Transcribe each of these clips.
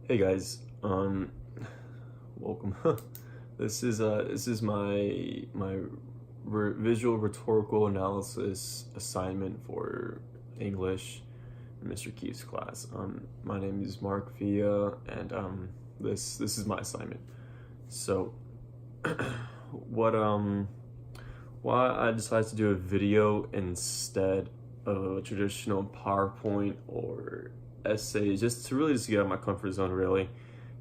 Hey guys, welcome. This is my visual rhetorical analysis assignment for English in Mr. Keith's class. My name is Mark Villa, and this is my assignment. So, what why I decided to do a video instead of a traditional PowerPoint or essay, just to really just get out of my comfort zone. Really,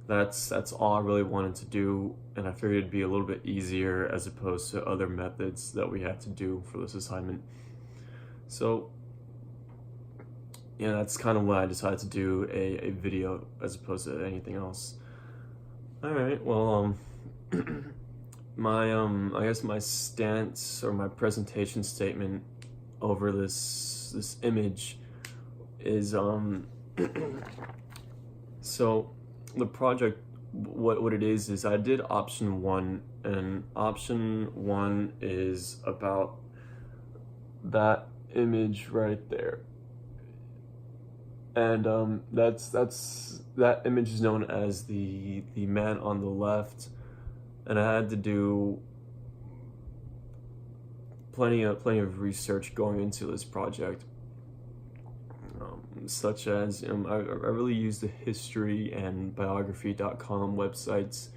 that's all I really wanted to do, and I figured it'd be a little bit easier as opposed to other methods that we had to do for this assignment. So yeah, that's kind of why I decided to do a video as opposed to anything else. All right, well, my I guess my stance or my presentation statement over this image is so the project, what it is I did option one, and option one is about that image right there, and that image is known as the man on the left, and I had to do plenty of research going into this project, such as I really used the history and biography.com websites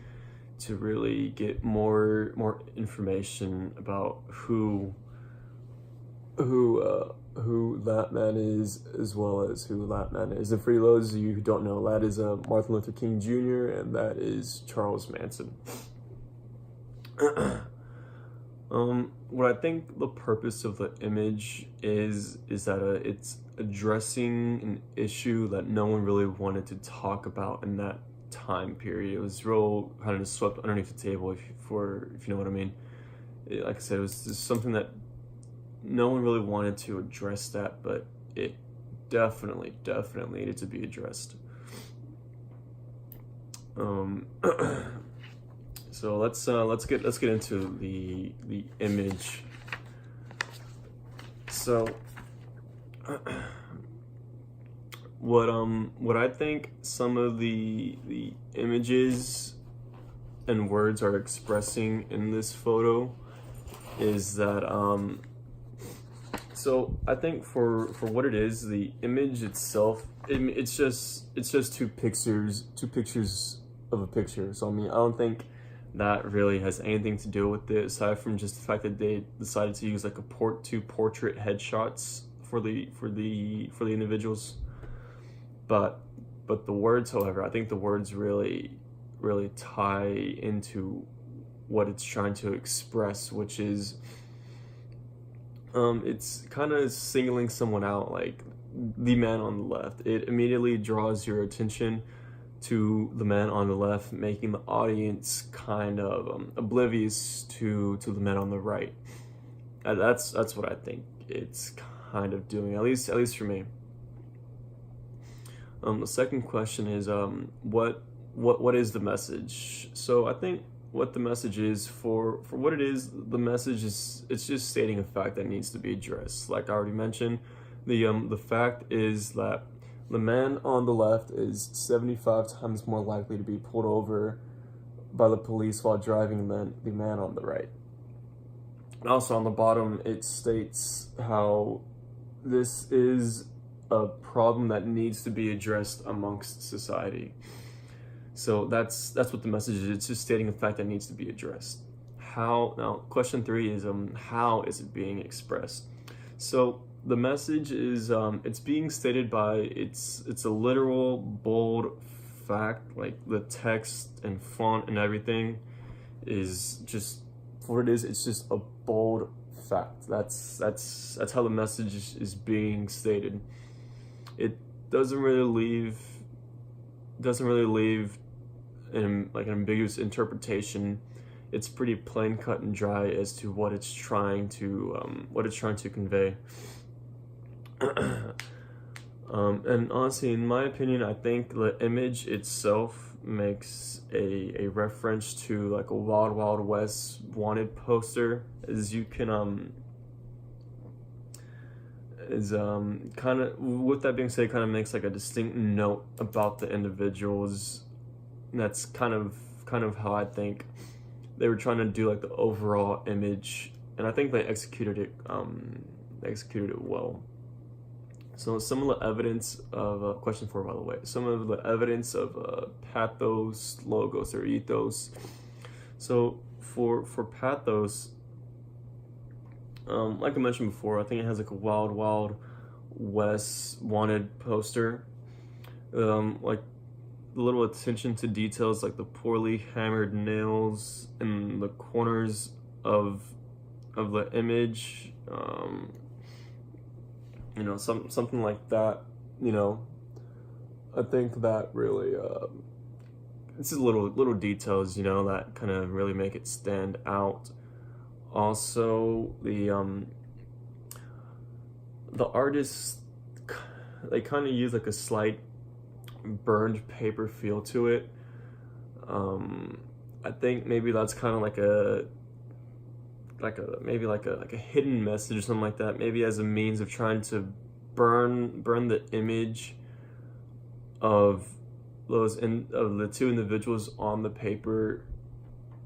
to really get more information about who that man is, as well as who that man is. And for those of you who don't know, that is Martin Luther King Jr. and that is Charles Manson. What I think the purpose of the image is that it's addressing an issue that no one really wanted to talk about in that time period. It was real kind of swept underneath the table, if you know what I mean. Like I said, it was just something that no one really wanted to address that, but it definitely needed to be addressed. So let's get into the image. So what I think some of the images and words are expressing in this photo is that so I think for what it is, the image itself, it's just two pictures of a picture. So I mean, I don't think that really has anything to do with it, aside from just the fact that they decided to use like two portrait headshots for the individuals. But the words, however, I think the words really tie into what it's trying to express, which is it's kind of singling someone out, like the man on the left. It immediately draws your attention to the man on the left, making the audience kind of oblivious to the man on the right. That's what I think it's kind of doing, at least for me. The second question is what is the message? So I think what the message is, for what it is, the message is, it's just stating a fact that needs to be addressed. Like I already mentioned, the fact is that the man on the left is 75 times more likely to be pulled over by the police while driving than the man on the right. And also on the bottom, it states how this is a problem that needs to be addressed amongst society. So that's what the message is. It's just stating a fact that needs to be addressed. How? Now, question 3 is how is it being expressed? So the message is it's being stated by it's a literal bold fact, like the text and font and everything is just what it is. It's just a bold fact. That's how the message is being stated. It doesn't really leave an ambiguous interpretation. It's pretty plain, cut and dry as to what it's trying to convey. And honestly, in my opinion, I think the image itself makes a reference to like a Wild Wild West wanted poster, as you can is kind of, with that being said, kind of makes like a distinct note about the individuals. And that's kind of how I think they were trying to do like the overall image, and I think they executed it well. So some of the evidence of question 4, by the way, some of the evidence of pathos, logos, or ethos. So for pathos, like I mentioned before, I think it has like a Wild Wild West wanted poster. Like the little attention to details, like the poorly hammered nails in the corners of the image. Something like that. I think that really it's just little details, that kind of really make it stand out. Also, the artists, they kind of use like a slight burned paper feel to it. I think maybe that's kind of like a hidden message or something like that. Maybe as a means of trying to burn the image of of the two individuals on the paper,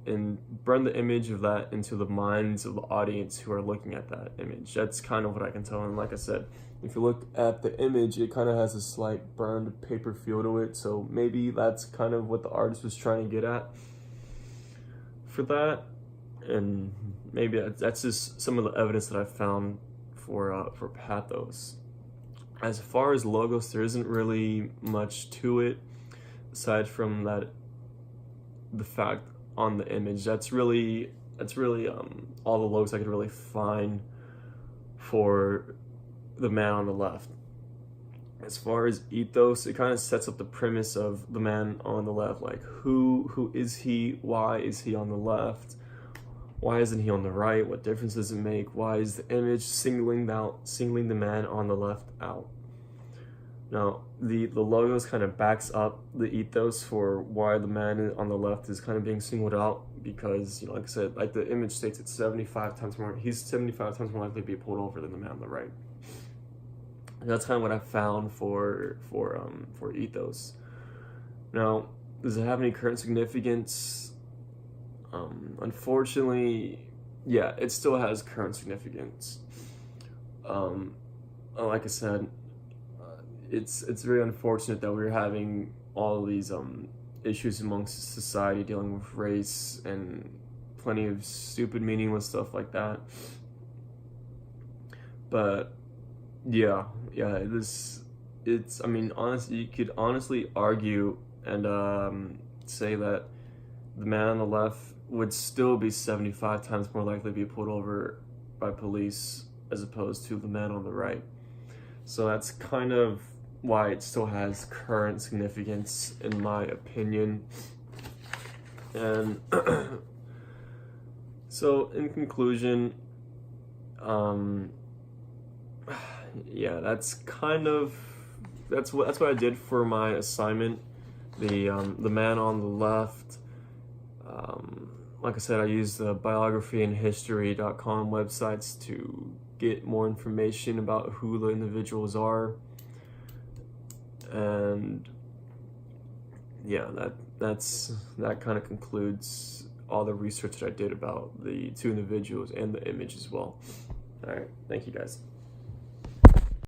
and burn the image of that into the minds of the audience who are looking at that image. That's kind of what I can tell. And like I said, if you look at the image, it kind of has a slight burned paper feel to it. So maybe that's kind of what the artist was trying to get at for that. And maybe that's just some of the evidence that I found for pathos. As far as logos, there isn't really much to it aside from that, the fact on the image. That's really all the logos I could really find for the man on the left. As far as ethos, it kind of sets up the premise of the man on the left, like who is he? Why is he on the left? Why isn't he on the right? What difference does it make? Why is the image singling the man on the left out? Now, the logos kind of backs up the ethos for why the man on the left is kind of being singled out, because, like I said, like the image states, it's 75 times more, he's 75 times more likely to be pulled over than the man on the right. And that's kind of what I found for ethos. Now, does it have any current significance? Unfortunately, yeah, it still has current significance. Like I said, it's very unfortunate that we're having all of these issues amongst society dealing with race and plenty of stupid, meaningless stuff like that. But yeah, honestly, you could honestly argue and say that the man on the left would still be 75 times more likely to be pulled over by police as opposed to the man on the right. So that's kind of why it still has current significance, in my opinion. And so in conclusion, yeah, that's what I did for my assignment. The man on the left. Like I said, I used the biographyandhistory.com websites to get more information about who the individuals are. And yeah, that kind of concludes all the research that I did about the two individuals and the image as well. All right, thank you guys.